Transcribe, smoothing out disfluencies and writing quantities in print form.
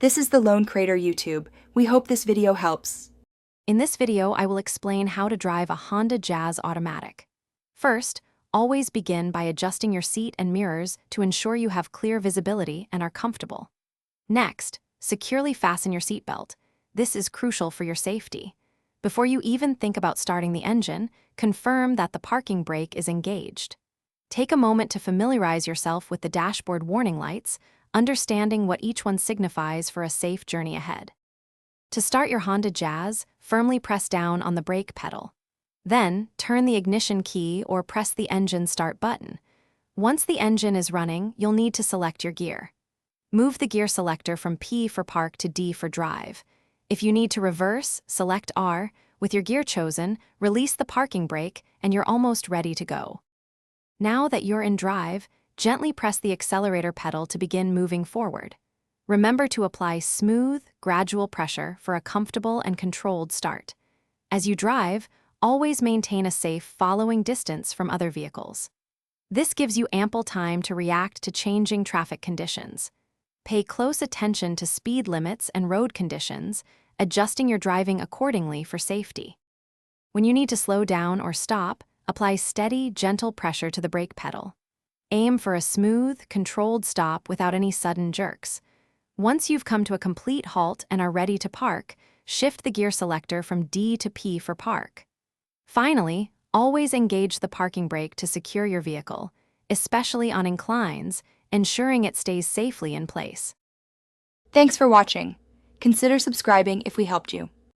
This is the Lone Crater YouTube. We hope this video helps. In this video, I will explain how to drive a Honda Jazz Automatic. First, always begin by adjusting your seat and mirrors to ensure you have clear visibility and are comfortable. Next, securely fasten your seatbelt. This is crucial for your safety. Before you even think about starting the engine, confirm that the parking brake is engaged. Take a moment to familiarize yourself with the dashboard warning lights, understanding what each one signifies for a safe journey ahead. To start your Honda Jazz, firmly press down on the brake pedal. Then, turn the ignition key or press the engine start button. Once the engine is running, you'll need to select your gear. Move the gear selector from P for park to D for drive. If you need to reverse, select R. With your gear chosen, release the parking brake, and you're almost ready to go. Now that you're in drive, gently press the accelerator pedal to begin moving forward. Remember to apply smooth, gradual pressure for a comfortable and controlled start. As you drive, always maintain a safe following distance from other vehicles. This gives you ample time to react to changing traffic conditions. Pay close attention to speed limits and road conditions, adjusting your driving accordingly for safety. When you need to slow down or stop, apply steady, gentle pressure to the brake pedal. Aim for a smooth, controlled stop without any sudden jerks. Once you've come to a complete halt and are ready to park, shift the gear selector from D to P for park. Finally, always engage the parking brake to secure your vehicle, especially on inclines, ensuring it stays safely in place. Thanks for watching. Consider subscribing if we helped you.